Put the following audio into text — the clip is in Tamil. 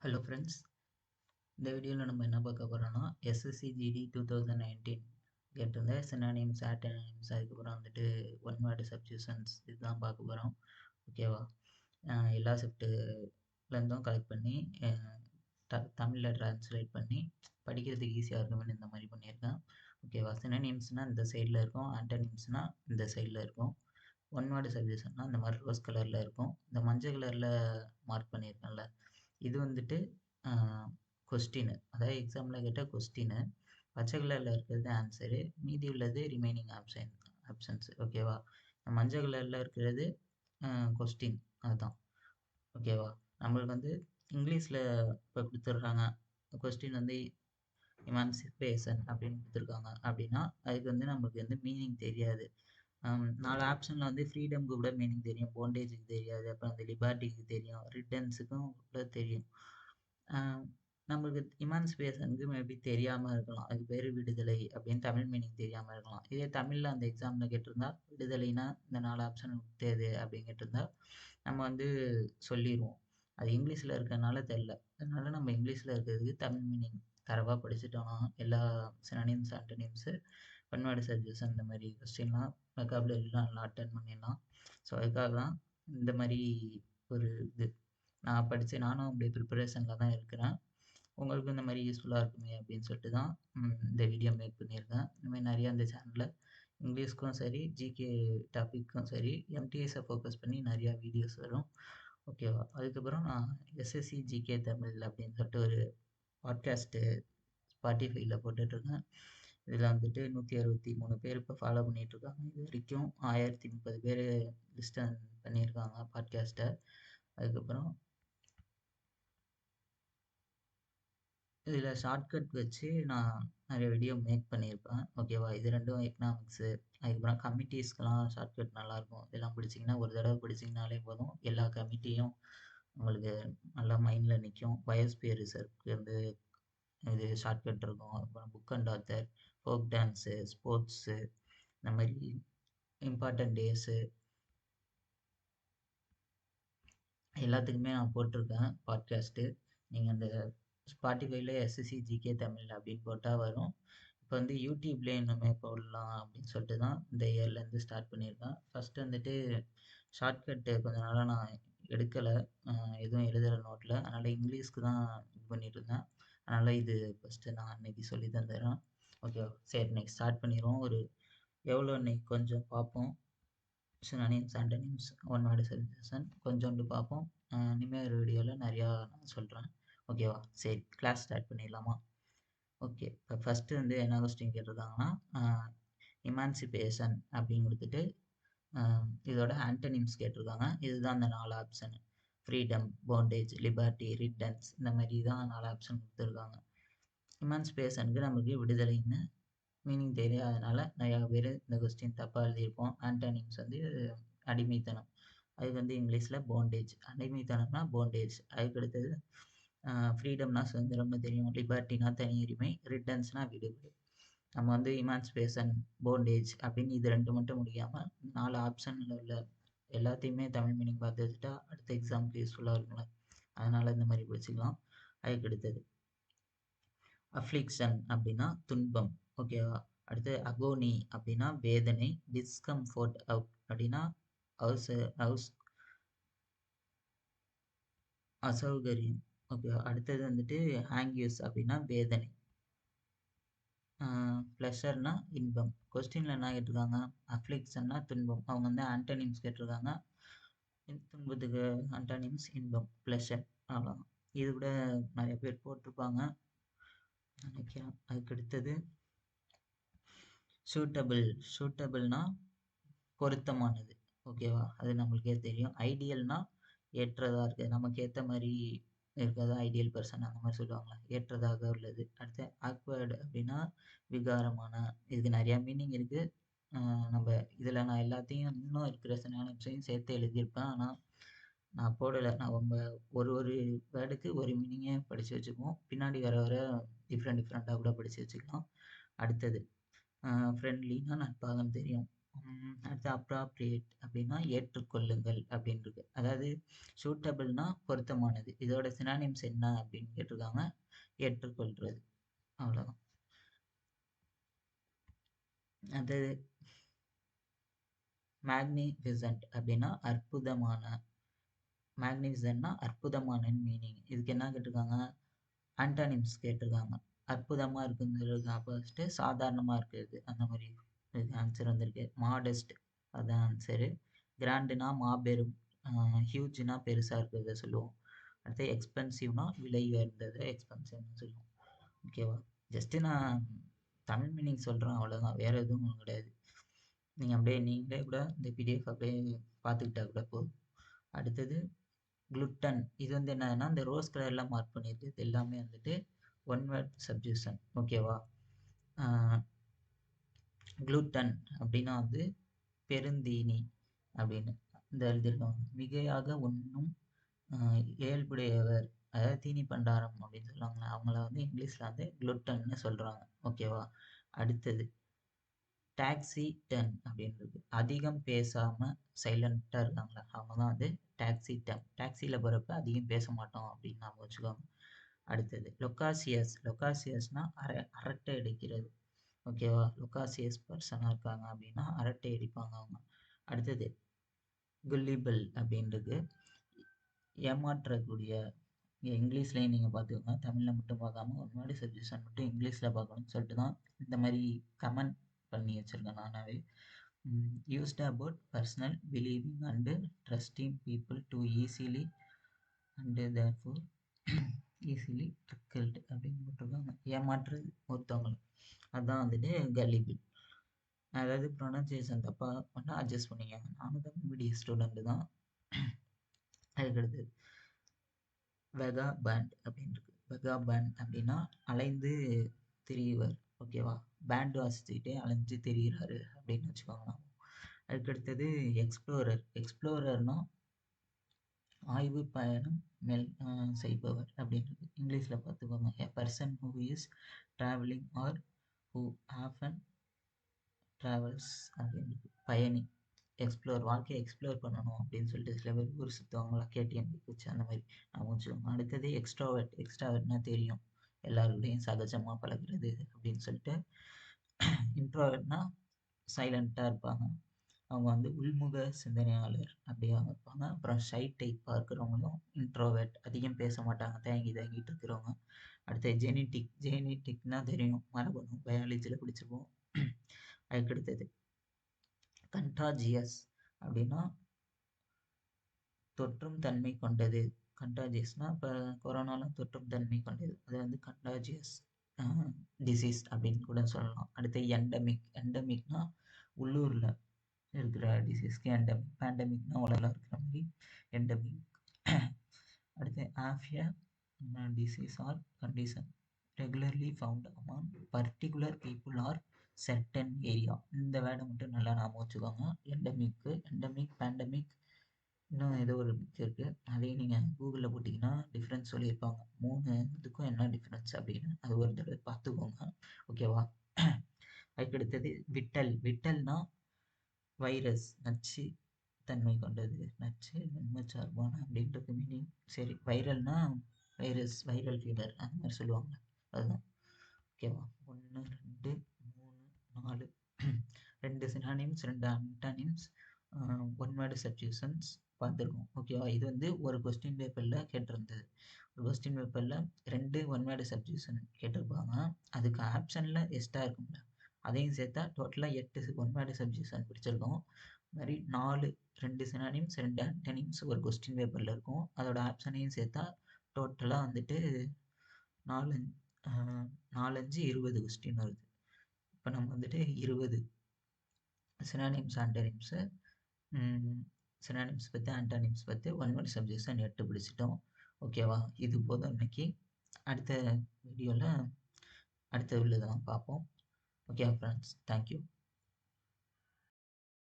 Hello friends. இந்த வீடியோவில் நம்ம என்ன பார்க்க போகிறோம்னா எஸ்எஸ்சி ஜிடி 2019 கேட்டிருந்த சினானிம்ஸ் ஆட்டோனிம்ஸ் அதுக்கப்புறம் வந்துட்டு ஒன் வேர்டு சப்ஸ்டியூஷன்ஸ் இதுதான் பார்க்க போகிறோம். ஓகேவா? எல்லா ஷிஃப்ட்டுலேருந்தும் கலெக்ட் பண்ணி தமிழில் ட்ரான்ஸ்லேட் பண்ணி படிக்கிறதுக்கு ஈஸியாக இருக்கும்னு இந்த மாதிரி பண்ணியிருக்கேன். ஓகேவா? சினானிம்ஸ்னால் இந்த சைடில் இருக்கும், ஆட்டோனிம்ஸ்னால் இந்த சைடில் இருக்கும். ஒன் வேர்டு சப்ஸ்டியூஷன்னா இந்த மாதிரி ரோஸ் கலரில் இருக்கும். இந்த மஞ்சள் கலரில் மார்க் பண்ணியிருக்கேன்ல, இது வந்துட்டு கொஸ்டின், அதாவது எக்ஸாமில் கேட்ட கொஸ்டின். பச்சை கலரில் இருக்கிறது ஆன்சரு, மீதி உள்ளது ரிமைனிங் ஆப்ஷன்ஸ். ஓகேவா? மஞ்சள் கலரில் இருக்கிறது கொஸ்டின், அதுதான். ஓகேவா? நம்மளுக்கு வந்து இங்கிலீஷில் இப்போ கொடுத்துட்றாங்க கொஸ்டின் வந்து இமான்சிபேஷன் அப்படின்னு கொடுத்துருக்காங்க அப்படின்னா அதுக்கு வந்து நம்மளுக்கு வந்து மீனிங் தெரியாது. 4 ஆப்ஷனில் வந்து ஃப்ரீடம்க்கு கூட மீனிங் தெரியும், போண்டேஜுக்கு தெரியாது, அப்புறம் அந்த லிபர்ட்டிக்கு தெரியும், ரிட்டர்ன்ஸுக்கும் கூட தெரியும். நம்மளுக்கு இமான்சிபேஷனுக்கு மேபி தெரியாமல் இருக்கலாம், அதுக்கு பேர் விடுதலை அப்படின்னு தமிழ் மீனிங் தெரியாமல் இருக்கலாம். இதே தமிழில் அந்த எக்ஸாமில் கேட்டிருந்தா விடுதலைனா இந்த 4 ஆப்ஷன் தேது அப்படின்னு கேட்டிருந்தா நம்ம வந்து சொல்லிடுவோம். அது இங்கிலீஷில் இருக்கிறதுனால தெரில, அதனால நம்ம இங்கிலீஷில் இருக்கிறதுக்கு தமிழ் மீனிங் தரவாக படிச்சுட்டோம்னா எல்லா சினானிம்ஸ் ஆண்டோனிம்ஸு ஒன் வேர்டு சப்ஸ்டியூஷன் இந்த மாதிரி கொஸ்டின்லாம் வெக்காபுலரிலாம் நல்லா அட்டன் பண்ணிடலாம். ஸோ அதுக்காக தான் இந்த மாதிரி ஒரு இது நான் படித்து நானும் அப்படியே ப்ரிப்பரேஷனில் தான் இருக்கிறேன். உங்களுக்கும் இந்த மாதிரி யூஸ்ஃபுல்லாக இருக்குமே அப்படின்னு சொல்லிட்டு தான் இந்த வீடியோ மேக் பண்ணியிருக்கேன். இந்த மாதிரி நிறையா இந்த சேனலில் இங்கிலீஷ்க்கும் சரி ஜிகே டாப்பிக்கும் சரி எம்டிஎஸை ஃபோக்கஸ் பண்ணி நிறையா வீடியோஸ் வரும். ஓகேவா? அதுக்கப்புறம் நான் எஸ்எஸ்சி ஜிகே தமிழ் அப்படின்னு சொல்லிட்டு ஒரு பாட்காஸ்ட்டு ஸ்பாட்டிஃபைல போட்டுட்ருக்கேன். இதில் வந்துட்டு 163 பேர் இப்போ ஃபாலோ பண்ணிகிட்ருக்காங்க. இது வரைக்கும் 1030 பேர் லிஸ்டன் பண்ணியிருக்காங்க பாட்காஸ்ட்டை. அதுக்கப்புறம் இதில் ஷார்ட்கட் வச்சு நான் நிறைய வீடியோ மேக் பண்ணியிருப்பேன். ஓகேவா? இது ரெண்டும் எக்கனாமிக்ஸு, அதுக்கப்புறம் கமிட்டிஸ்க்கெலாம் ஷார்ட்கட் நல்லாயிருக்கும். இதெல்லாம் படிச்சிங்கன்னா ஒரு தடவை படிச்சிங்கனாலே போதும், எல்லா கமிட்டியும் உங்களுக்கு நல்லா மைண்டில் நிற்கும். பயோஸ்பியர் ரிசர்வ்க்கு வந்து இது ஷார்ட்கட் இருக்கும். அப்புறம் book and author, folk dance, sports, இந்த மாதிரி இம்பார்ட்டன்ட் டேஸு எல்லாத்துக்குமே நான் போட்டிருக்கேன் பாட்காஸ்ட்டு. நீங்கள் அந்த ஸ்பாட்டிஃபைல எஸ்எஸ்சி ஜிகே தமிழ் அப்படின்னு போட்டால் வரும். இப்போ வந்து யூடியூப்லேயே இன்னுமே போடலாம் அப்படின்னு சொல்லிட்டு தான் இந்த இயர்லேருந்து ஸ்டார்ட் பண்ணியிருக்கேன். ஃபஸ்ட்டு வந்துட்டு ஷார்ட்கட்டு கொஞ்ச நாளாக நான் எடுக்கலை, எதுவும் எழுதுகிற நோட்டில், அதனால் இங்கிலீஷ்க்கு தான் இது பண்ணிட்டு இருந்தேன். அதனால் இது ஃபஸ்ட்டு நான் அன்னைக்கு சொல்லி தந்துடுறேன். ஓகேவா? சரி, இன்னைக்கு ஸ்டார்ட் பண்ணிடுவோம். ஒரு எவ்வளோ இன்னைக்கு கொஞ்சம் பார்ப்போம். சினானிம்ஸ் ஆண்டோனிம்ஸ் ஒன் வேர்டு சப்ஸ்டியூஷன் கொஞ்சோண்டு பார்ப்போம். இனிமேல் ஒரு வீடியோவில் நிறையா நான் சொல்கிறேன். ஓகேவா? சரி, கிளாஸ் ஸ்டார்ட் பண்ணிடலாமா? ஓகே, இப்போ ஃபஸ்ட்டு வந்து என்ன கொஸ்டின் கேட்டிருக்காங்கன்னா இமான்சிபேஷன் அப்படின்னு கொடுத்துட்டு இதோட ஆண்டோனிம்ஸ் கேட்டிருக்காங்க. இதுதான் அந்த 4 option: freedom, bondage, liberty, returns. இந்த மாதிரி தான் 4 ஆப்ஷன் கொடுத்துருக்காங்க. இமான்சிபேஷனுக்கு நமக்கு விடுதலைன்னு மீனிங் தெரியாதனால நிறையா பேர் இந்த கொஸ்டின் தப்பாக எழுதியிருப்போம். ஆண்டோனிம்ஸ் வந்து அடிமைத்தனம், அதுக்கு வந்து இங்கிலீஷில் பாண்டேஜ். அடிமைத்தனம்னா பாண்டேஜ். அதுக்கு அடுத்தது ஃப்ரீடம்னா சுதந்திரம்னு தெரியும், லிபர்ட்டினா தனி உரிமை, ரிட்டர்ன்ஸ்னா விடுதலை. நம்ம வந்து இமான்சிபேஷன், பாண்டேஜ் அப்படின்னு இது 2 மட்டும் முடியாமல் 4 ஆப்ஷனில் உள்ள எல்லாத்தையுமே தமிழ் மீனிங் பார்த்து வச்சுட்டா அடுத்த எக்ஸாமுக்கு யூஸ்ஃபுல்லாக இருக்கும்ல, அதனால் இந்த மாதிரி படிச்சுக்கலாம். அதுக்கு அடுத்தது அஃப்ளிக்ஷன் அப்படின்னா துன்பம். ஓகேவா? அடுத்து அகோனி அப்படின்னா வேதனை, டிஸ்கம்ஃபோர்ட் அப்படின்னா அசௌகரியம். ஓகேவா? அடுத்தது வந்துட்டு ஆங்கியூஸ் அப்படின்னா வேதனை, ப்ளஷர்னா இன்பம். கொஸ்டினில் என்ன கேட்டிருக்காங்க? அஃப்ளிக்ஷன்னா துன்பம், அவங்க வந்து ஆண்டோனிம்ஸ் கேட்டிருக்காங்க. துன்பத்துக்கு ஆண்டோனிம்ஸ் இன்பம், ப்ளஷர். அவ்வளோதான். இது கூட நிறைய பேர் போட்டிருப்பாங்க நினைக்கிறேன். அதுக்கு அடுத்தது சூட்டபிள்னா பொருத்தமானது. ஓகேவா? அது நம்மளுக்கே தெரியும். ஐடியல்னா ஏற்றதாக இருக்குது, நமக்கு ஏற்ற மாதிரி இருக்கிறதா ஐடியல் பர்சன் அந்த மாதிரி சொல்லுவாங்களா, ஏற்றதாக உள்ளது. அடுத்து ஆக்வர்டு அப்படின்னா விகாரமான. இதுக்கு நிறையா மீனிங் இருக்குது. நம்ம இதில் நான் எல்லாத்தையும் இன்னும் இருக்கிற சினானிம்ஸையும் சேர்த்து எழுதியிருப்பேன், ஆனால் நான் போடலை. நான் ஒரு வேர்டுக்கு ஒரு மீனிங்கே படித்து வச்சுக்குவோம், பின்னாடி வர வர டிஃப்ரெண்ட்டாக கூட படித்து வச்சுக்கலாம். அடுத்தது ஃப்ரெண்ட்லினா நட்பாகன்னு தெரியும். அடுத்து அப்ராப்ரியேட் அப்படின்னா ஏற்றுக்கொள்ளுங்கள் அப்படின்னு இருக்கு. அதாவது சூட்டபிள்னா பொருத்தமானது. இதோட சினானிம்ஸ் என்ன அப்படின்னு கேட்டிருக்காங்க. ஏற்றுக்கொள்றது, அவ்வளோதான். அது மேக்னிஃபிசன்ட் அப்படின்னா அற்புதமான. மேக்னிஃபிசன்ட்னா அற்புதமான மீனிங். இதுக்கு என்ன கேட்டிருக்காங்க? ஆன்டானிம்ஸ் கேட்டிருக்காங்க. அற்புதமாக இருக்குங்கிறதுக்கு ஆப்போசிட்டு சாதாரணமாக இருக்கிறது, அந்த மாதிரி இதுக்கு ஆன்சர் வந்திருக்கு. மாடஸ்ட் அதுதான் ஆன்சரு. கிராண்டுனா மாபெரும், ஹியூஜ்னா பெருசாக இருக்கிறத சொல்லுவோம். அடுத்து எக்ஸ்பென்சிவ்னா விலை உயர்ந்தது எக்ஸ்பென்சிவ்னு சொல்லுவோம். ஓகேவா? ஜஸ்ட்டு நான் தமிழ் மீனிங் சொல்கிறேன், அவ்வளோதான், வேறு எதுவும் கிடையாது. நீங்கள் அப்படியே நீங்களே கூட இந்த பிடிஎஃப் அப்படியே பார்த்துக்கிட்டா கூட போதும். அடுத்தது குளுட்டன். இது வந்து என்னதுன்னா இந்த ரோஸ் கலர்லாம் மார்க் பண்ணியிருக்கு, இது எல்லாமே வந்துட்டு ஒன் வேர்ட் சப்ஜெக்ஷன். ஓகேவா? குளுட்டன் அப்படின்னா வந்து பெருந்தீனி அப்படின்னு இந்த எழுதியிருக்காங்க. மிகையாக உண்ணும் இயல்புடையவர், அதாவது தீனி பண்டாரம் அப்படின்னு சொல்லுவாங்க. அவங்கள வந்து இங்கிலீஷில் வந்து குளுட்டன்னு சொல்கிறாங்க. ஓகேவா? அடுத்தது டாக்ஸி டன் அப்படின்றது அதிகம் பேசாமல் சைலண்ட்டாக இருக்காங்களா, அவங்க தான் வந்து டாக்ஸி டன். டாக்ஸியில் போகிறப்ப அதிகம் பேச மாட்டோம் அப்படின்னு நாம வச்சுக்கோங்க. அடுத்தது லொக்காசியஸ். லொக்காசியஸ்னா அரட்டை அடிக்கிறது. ஓகேவா? லொக்காசியஸ் பர்சனாக இருக்காங்க அப்படின்னா அரட்டை அடிப்பாங்க அவங்க. அடுத்தது குல்லிபிள் அப்படின்றது ஏமாற்றக்கூடிய. இங்கே இங்கிலீஷ்லேயும் நீங்கள் பார்த்துக்கோங்க, தமிழில் மட்டும் பார்க்காம ஒரு மாதிரி சப்ஜெக்ஷன் மட்டும் இங்கிலீஷில் பார்க்கணும்னு சொல்லிட்டு தான் இந்த மாதிரி கமெண்ட் பண்ணி வச்சுருக்கேன் நானாவே. Used about personal believing and trusting people to easily and therefore easily trickled அப்படின்னு போட்டிருக்காங்க. ஏமாற்றுறது ஒருத்தவங்களுக்கு, அதுதான் வந்துட்டு கல்லிபிள். அதாவது ப்ரொனன்சியேஷன் தப்பாக பண்ணால் அட்ஜஸ்ட் பண்ணிக்காங்க. நானும் தான் மீடியம் ஸ்டூடெண்ட்டு தான். அதுக்கடுத்து வெகா பேண்ட் அப்படின்னு இருக்கு. வெகா பேண்ட் அப்படின்னா அலைந்து திரியுவர். ஓகேவா? பேண்ட் வாசிச்சுக்கிட்டே அலைஞ்சு திரிகிறாரு அப்படின்னு வச்சுக்கோங்க. அதுக்கடுத்தது எக்ஸ்ப்ளோரர். எக்ஸ்ப்ளோரர்னா ஆய்வு பயணம் மேல் செய்பவர் அப்படின்றது. இங்கிலீஷில் பார்த்துக்கோங்க. A person who is travelling or who often travels அப்படின்றது. பயணி. எக்ஸ்ப்ளோர், வாழ்க்கையை எக்ஸ்ப்ளோர் பண்ணணும் அப்படின்னு சொல்லிட்டு சில பேர் ஊர் சுற்றுவாங்களா, கேடிஎம் வச்சு அந்த மாதிரி நான் வச்சுக்கோங்க. அடுத்தது எக்ஸ்ட்ராவர்ட். எக்ஸ்ட்ராவர்ட்னா தெரியும், எல்லாருக்கூடையும் சகஜமாக பழகுறது அப்படின்னு சொல்லிட்டு. இன்ட்ரோவர்ட்னா சைலண்ட்டாக இருப்பாங்க, அவங்க வந்து உள்முக சிந்தனையாளர் அப்படியாக இருப்பாங்க. அப்புறம் ஷை டைப்பாக இருக்கிறவங்களும் இன்ட்ரோவர்ட், அதிகம் பேச மாட்டாங்க, தயங்கிட்டு இருக்கிறவங்க. அடுத்து ஜெனட்டிக். ஜெனட்டிக்னா தெரியும், மரபணு, பயாலஜியில் பிடிச்சிருப்போம். அதுக்கடுத்தது கண்டாஜியஸ் அப்படின்னா தொற்றும் தன்மை கொண்டது. கண்டாஜியஸ்னா இப்போ கொரோனாலாம் தொற்றும் தன்மை கொண்டது, அது வந்து கண்டாஜியஸ் டிசீஸ் அப்படின்னு கூட சொல்லலாம். அடுத்து எண்டமிக். எண்டமிக்னா உள்ளூரில் இருக்கிற டிசீஸ்க்கு எண்டமிக். பேண்டமிக்னா உலகில் இருக்கிற மாதிரி எண்டமிக். அடுத்து ஆஃபியா disease or condition regularly found among particular people or certain area. இந்த வேர்டை மட்டும் நல்லா ஞாபகம் வச்சுக்கோங்க. எண்டமிக்கு, எண்டமிக், பேண்டமிக், இன்னும் ஏதோ ஒரு மிக் இருக்குது, அதையும் நீங்கள் கூகுளில் போட்டிங்கன்னா டிஃப்ரென்ஸ் சொல்லியிருப்பாங்க. 3 இதுக்கும் என்ன டிஃப்ரென்ஸ் அப்படின்னு அது ஒரு தடவை பார்த்துக்கோங்க. ஓகேவா? அதுக்கடுத்தது விட்டல். விட்டல்னா வைரஸ், நச்சு தன்மை கொண்டது, நச்சு நன்மச்சார்பான அப்படின்றது மீனிங். சரி, வைரல்னா வைரஸ், வைரல் ஃபீவர் அந்த மாதிரி சொல்லுவாங்க, அதுதான். ஓகேவா? 1 2 3 4 2 சினானிம்ஸ், 2 ஆன்டானிம்ஸ், ஒன் வேர்டு சப்ஸ்டியூஷன்ஸ் பார்த்துருக்கோம். ஓகேவா? இது வந்து ஒரு கொஸ்டின் பேப்பரில் கேட்டிருந்தது. ஒரு கொஸ்டின் பேப்பரில் 2 ஒன் வேர்டு சப்ஸ்டியூஷன் கேட்டிருப்பாங்க, அதுக்கு ஆப்ஷனில் எக்ஸ்ட்ரா இருக்கும்ல, அதையும் சேர்த்தா டோட்டலாக 8 ஒன் வேர்டு சப்ஸ்டியூஷன் பிடிச்சிருக்கோம். மாதிரி 2 சினானிம்ஸ், 2 ஆன்டனிம்ஸ் ஒரு கொஸ்டின் பேப்பரில் இருக்கும், அதோட ஆப்ஷனையும் சேர்த்தா டோட்டலாக வந்துட்டு 4 5 20 கொஸ்டின் வருது. இப்போ நம்ம வந்துட்டு 20 சினானிம்ஸ், ஆன்டனிம்ஸு, சினானிம்ஸ் பற்றி, ஆன்டானிம்ஸ் பற்றி ஒன் வேர்ட் சப்ஜெக்ஷன் 8 பிடிச்சிட்டோம். ஓகேவா? இது போதும் இன்னைக்கு. அடுத்த வீடியோவில் அடுத்த உள்ளதெல்லாம் பார்ப்போம். Okay friends, thank you.